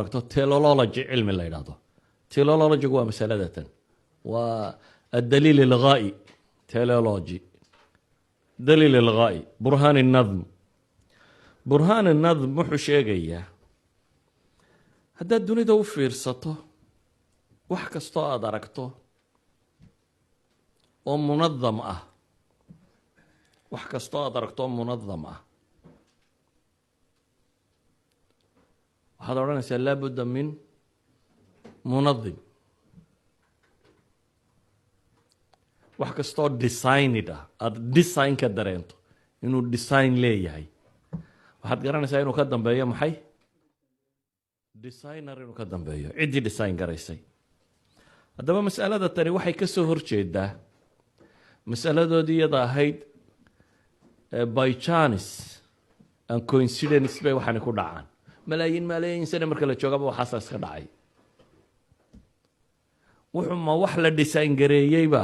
teleology علم اللي يلاحظه teleology هو مسألة والدليل الغائي teleology دليل الغائي برهان النظم wuxuu sheegayaa haddaad dunida u fiirsato wax kastoo aad aragto oo munadam ah wax kastoo aad aragto oo munadam ah waxaad odhanaysaa laabudda min munadim wax kastoo designed ah aad design ka dareento inuu design leeyahay waxaad garanaysaa inuu ka dambeeyo maxay designer inuu ka dambeeyo ciddii design garaysay haddaba mas'alada tani waxay ka soo horjeedaa mas'aladoodii iyada ahayd by chance and coincidence bay waxaani ku dhacaan malaayiin sane marka la joogaba waxaasaa iska dhacay wuxuu ma wax la design gareeyeyba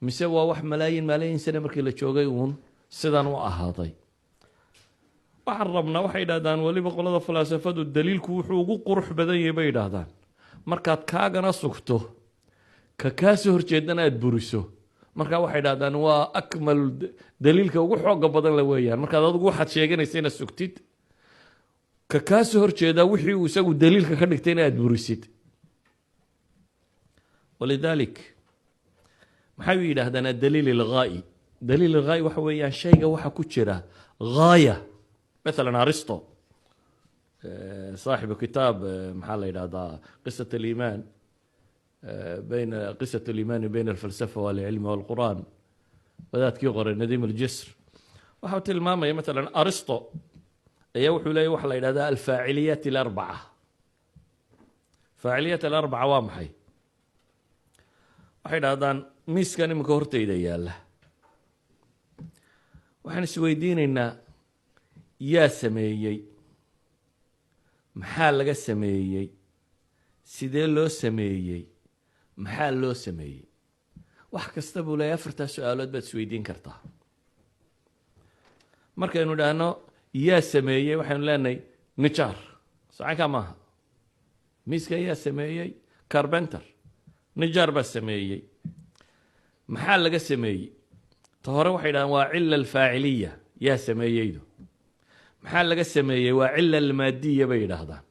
mise waa wax malaayiin sane markii la joogay uun sidan u ahaaday waxaan rabnaa waxay yidhahdaan weliba qolada falaasafadu daliilku wuxuu ugu qurux badan yahay bay yidhaahdaan markaad kaagana sugto ka kaasoo horjeedana aad buriso markaa waxay yidhahdaan waa akmal daliilka ugu xooga badan la weeyaan markaad adigu waxaad sheeganaysa inaad sugtid ka kaasoo horjeedaa wixii uu isagu daliilka ka dhigtay in aad burisid walidalik maxay yidhaahdaan adaliil ilghaa'i daliil ilghaa'i waxa weeyaan shayga waxa ku jira ghaaya مثلا أرسطو صاحب كتاب محل هذا قصة الإيمان بين قصة الإيمان بين الفلسفة والعلم والقرآن وذات كيغر النديم الجسر وحوت الماما مثلا أرسطو يوحي لا يوحي إلى هذا الفاعليات الأربعة فاعليات الأربعة وامحي وحيد هذا ميس كان مكورتي دياله وحنا سويدين إنه yaa sameeyey maxaa laga sameeyey sidee loo sameeyey maxaa loo sameeyey wax kasta buu leeyahay afartaa su-aalood baad isweydiin kartaa markaynu idhaahno yaa sameeyey waxaynu leenahay nijaar sacankaa maaha miiskan yaa sameeyey carbenter nijaar baa sameeyey maxaa laga sameeyey ta hore waxay idhahdaan waa cila alfaaciliya yaa sameeyeydu maxaa laga sameeyey waa cila almaadiya bay yidhaahdaan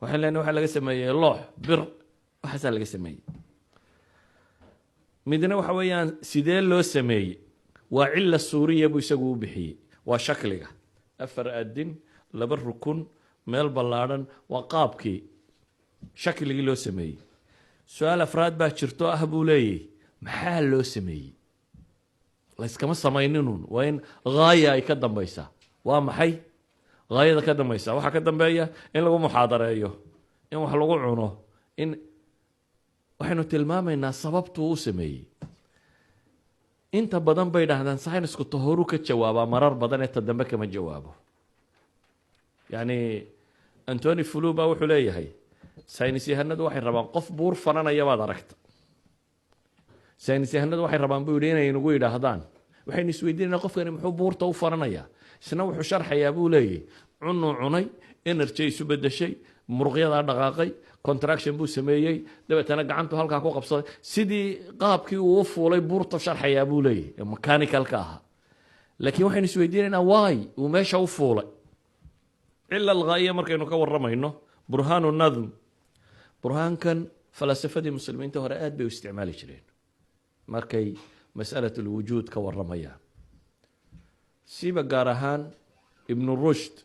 waxaan leenahay waxaa laga sameeyey loox bir waxaasaa laga sameeyey midna waxa weeyaan sidee loo sameeyey waa cila suuriya buu isagu u bixiyey waa shakliga afar adin laba rukun meel ballaadhan waa qaabkii shakligii loo sameeyey su-aal afraad baa jirto ah buu leeyahy maxaa loo sameeyey layskama samayninun waa in ghaaya ay ka dambaysaa waa maxay ghaayada ka dambaysa waxaa ka dambeeya in lagu muxaadareeyo in wax lagu cuno in waxaynu tilmaamaynaa sababtuu u sameeyey inta badan bay dhahdaan saynisku tahoru ka jawaabaa marar badan ee ta dambe kama jawaabo yacni antony flu baa wuxuu leeyahay saynis yahanadu waxay rabaan qof buur fananaya baad aragta saynis yahanadu waxay rabaan buu yidhi inay nagu yidhaahdaan waxaynu isweydiinaynaa qofkani muxuu buurta u fananayaa isna wuxuu sharxayaa buu leeyahy cunuu cunay energy isu bedeshay muruqyadaa dhaqaaqay contraction buu sameeyey dabeetana gacantu halkaa ku qabsaday sidii qaabkii uu u fuulay buurta sharxayaa buu leeyahy ee mechanicalka ahaa laakiin waxaynu isweydiinaynaa waay uu meesha u fuulay cila alghaa'iya markaynu ka warramayno burhaanu nadm burhaankan falasafadii muslimiinta hore aad bay u isticmaali jireen markay mas'alat alwujuud ka warramayaan siiba gaar ahaan ibnu rushd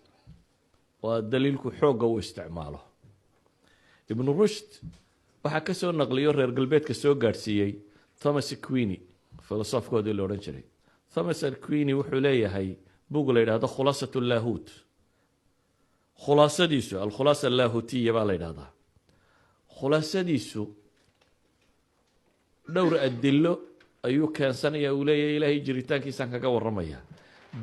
waa daliilku xoogga uu isticmaalo ibnu rushd waxaa ka soo naqliyo reer galbeedka soo gaadhsiiyey thomas queeny filosofkoodii la odhan jiray thomas queeny wuxuu leeyahay bug la yidhahdo khulaasat llaahut khulaasadiisu alkhulaasa allaahutiya baa la yidhahdaa khulaasadiisu dhowr adilo ayuu keensanaya uu leeyahay ilaahay jiritaankiisaan kaga warramaya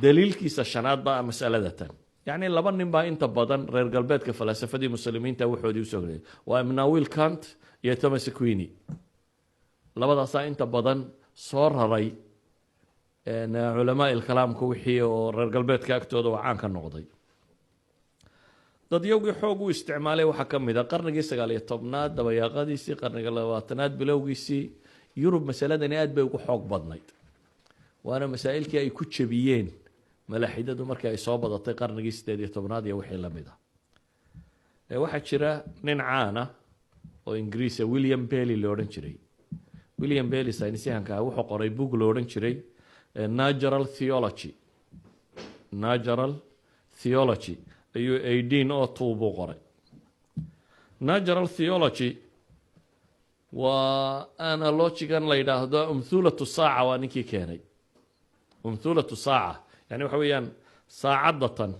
daliilkiisa shanaad baa mas'alada tan yacni laba nin baa inta badan reer galbeedka falaasafadii muslimiinta waxoodii usoo geliyay waa immanuel kant iyo thomas queeny labadaasaa inta badan soo raray culamaa ilkalaamka wixii oo reer galbeedka agtooda oo caan ka noqday dadyowgii xoog u isticmaalay waxaa ka mid a qarnigii 19aad dabayaaqadiisii qarniga 20aad bilowgiisii yurub masaladani aad bay ugu xoog badnayd waana masaa'ilkii ay ku jabiyeen malaaxidadu markii ay soo badatay qarnigii 18aad iyo wixii la mid ah waxaa jira nin caan ah oo ingiriis ah William Bailey la odhan jiray William Bailey saynisyahanka wuxuu qoray bug la odhan jiray Natural Theology ayuu 1802 buu qoray Natural Theology waa analogigan la yidhaahdo umthulatu saaca waa ninkii keenay umthulatu saaca yani waxa weeyaan saacadatan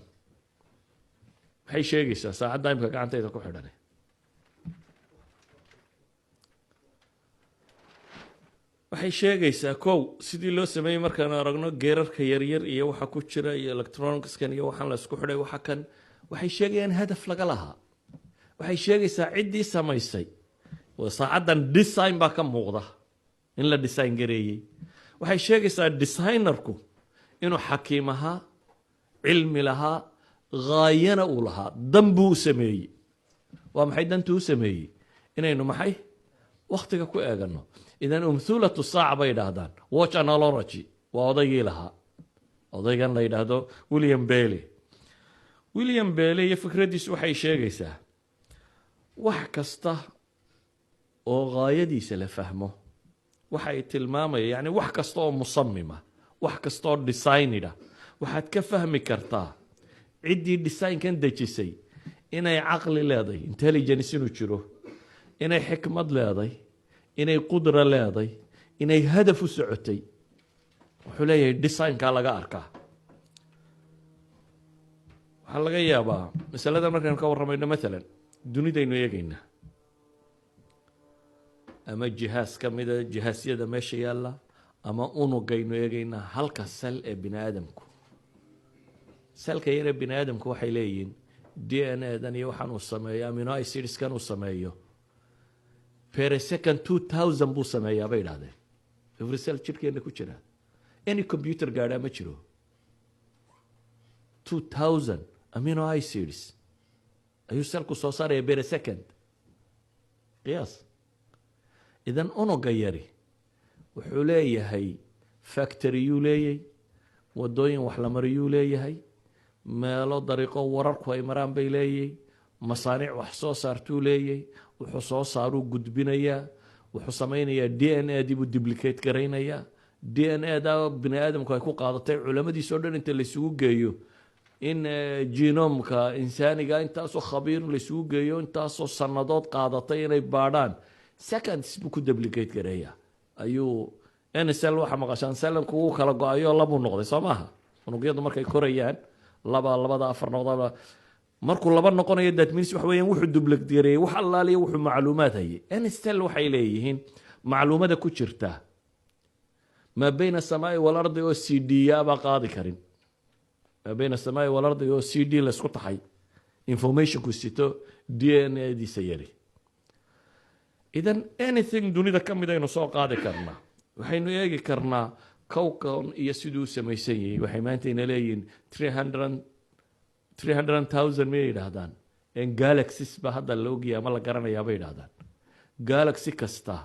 waxay sheegaysaa saacadda imika gacantayda ku xidhan waxay sheegaysaa kow sidii loo sameeyey markaan aragno geerarka yaryar iyo waxa ku jira iyo electronicskan iyo waxaan la isku xidhay waxa kan waxay sheegayaan hadaf laga lahaa waxay sheegaysaa ciddii samaysay saacaddan design baa ka muuqda in la design gareeyey waxay sheegaysaa designerku inuu xakiim ahaa cilmi lahaa gaayana uu lahaa dan buu u sameeyey waa maxay dantuu u sameeyey inaynu maxay wakhtiga ku eegano idan umthulatu saaca bay yidhaahdaan watch analogy waa odaygii lahaa odaygan la yidhaahdo William Bailey iyo fikraddiisu waxay sheegaysaa wax kasta oo gaayadiisa la fahmo waxay tilmaamaya yani wax kasta oo musamima wax kasta oo designida waxaad ka fahmi kartaa ciddii designkan dejisay inay caqli leedahay intelligence inuu jiro inay xikmad leedahay inay qudra leedahay inay hadaf u socotay wuxuu leeyahay designka laga arkaa waxaa laga yaabaa masaladan markaan ka warramayno maalan dunidaynu eegaynaa ama jihaas ka mida jihaasyada meesha yaalla ama unugaynu eegaynaa halka sal ee bini aadamku salka yare bini aadamku waxay leeyihiin DNA-dan iyo waxaan uu sameeyo amino acidskan uu sameeyo per second 2000 buu sameeyaa bay yidhahdeen every cell jirkeena ku jira any computer gaadhaa ma jiro 2000 amino acids ayuu selku soo saaraya per second qiyaas idan unuga yari wuxuu leeyahay factoryuu leeyahay wadooyin wax la mariyuu leeyahay meelo dariiqo wararku ay maraan bay leeyahay masaaniic wax soo saartuu leeyahay wuxuu soo saaruu gudbinayaa wuxuu samaynayaa DNA dii buu duplicate garaynayaa DNA da bini aadamku ay ku qaadatay culamadiisa oo dhan inta la isugu geeyo in genomka insaaniga intaasoo khabiir la isugu geeyo intaasoo sannadood qaadatay inay baadhaan seconds buu ku duplicate gareeyaa ayuu nsl waxa maqashaan salanku uu kala go-ayo labuu noqday soo maaha unugyadu markay korayaan labada afar noqda markuu laba noqonayo that means waxa weeyaan wuxuu duplicate gareeyay wax allaaliya wuxuu macluumaad hayay nsl waxay leeyihiin macluumada ku jirta ma bayna samaa'i wal ardi oo cd baa qaadi karin ma bayna samaa'i wal ardi oo cd la isku taxay information ku sito DNA diisa yari idan anything dunida ka mid aynu soo qaadi karnaa waxaynu eegi karnaa kowkan iyo siduu samaysan yahay waxay maanta ina leeyihiin 300,000 may yidhaahdaan galaxies ba hadda la ogyahay ama la garanayaa bay yidhaahdaan galaxy kasta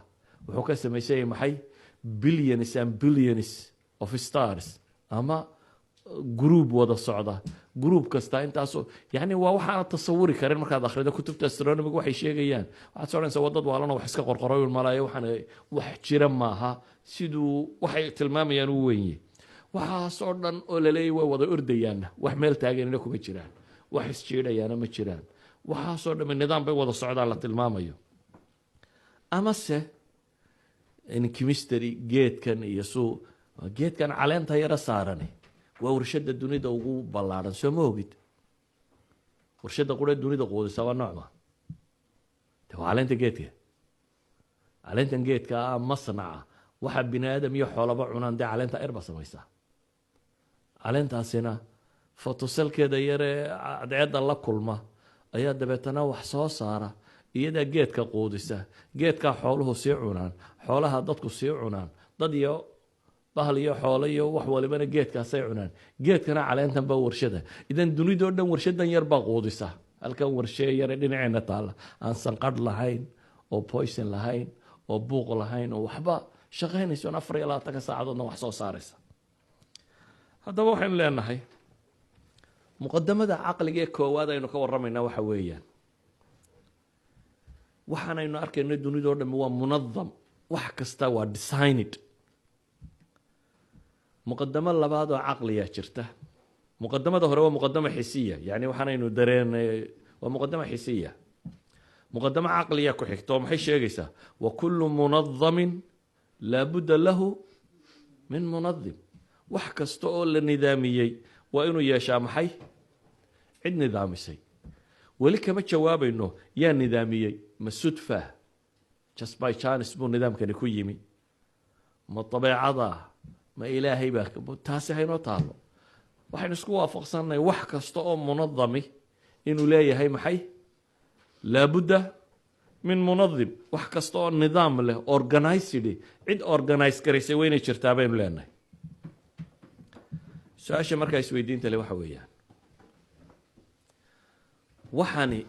wuxuu ka samaysan yahay maxay billions and billions of stars ama group wada socda group kasta intaasoo yani waa waxaana tasawuri karin markaad akhrido kutubta astronomiga waxay sheegayaan waxaad soconaysaa wadad waalana wax iska qorqoroy malaayo waxaan wax jira maaha siduu waxay tilmaamayaan u weynye waxaasoo dhan oo la leeyahay way wada ordayaanna wax meel taaganina kuma jiraan wax isjiidhayaana ma jiraan waxaasoo dhan nidaam bay wada socdaan la tilmaamayo amase in chemistry geedkan iyo geedkan caleenta yara saarani waa warshada dunida ugu ballaaran soo ma ogid warshada qura dunida quudisa waa noocma waa caleenta geedka caleentan geedka masnaca waxa bini aadam iyo xoolaba cunaan dee caleenta erba samaysaa caleentaasina fotoselkeeda yare cadceedda la kulma ayaa dabeetana wax soo saara iyadaa geedka quudisa geedkaa xooluhu sii cunaan xoolaha dadku sii cunaan dad iyo bahal iyo xoolo iyo wax walibana geedkaasay cunaan geedkana caleentan baa warshada idan dunidoo dhan warshadan yar baa quudisa halkan warshee yare dhinaceena taalla aan sanqadh lahayn oo poison lahayn oo buuq lahayn oo waxba shaqaynayso 24 saacadoodna wax soo saaraysa. haddaba waxaynu leenahay muqadamada caqliga ee koowaad aynu ka warramaynaa waxa weeyaan waxaanaynu arkayno dunidoo dhammi waa munadam, wax kasta waa designed. muqadamo labaad oo caqliyaa jirta. muqadamada hore waa muqadama xisiya, yani waxaanaynu dareenay waa muqadama xisiya. muqadamo caqliya ku xigto maxay sheegaysaa? wa kullu munadamin laabudda lahu min munadim. wax kasta oo la nidaamiyey waa inuu yeeshaa maxay? cid nidaamisay. weli kama jawaabayno yaa nidaamiyey. ma sudfa just by chance buu nidaamkani ku yimi? ma dabeecada? ma ilaahay baa? taasi haynoo taalo. waxaynu isku waafaqsannahay wax kasta oo munadami inuu leeyahay maxay? laabudda min munadim. wax kasta oo nidaam leh, organized, cid organize garaysay waa inay jirtaa baynu leenahay. su-aasha markaa isweydiinta le waxa weeyaan waxani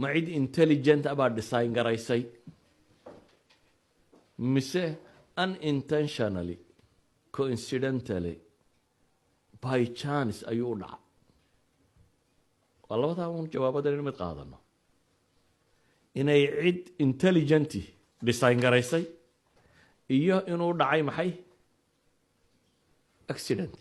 ma cid intelligent abaa design garaysay mise unintentionally coincidentally by chance ayuu u dhaca? waa labadaa un jawaabadan inu mid qaadano. inay cid intelligenti design garaysay iyo inuu dhacay maxay? accident.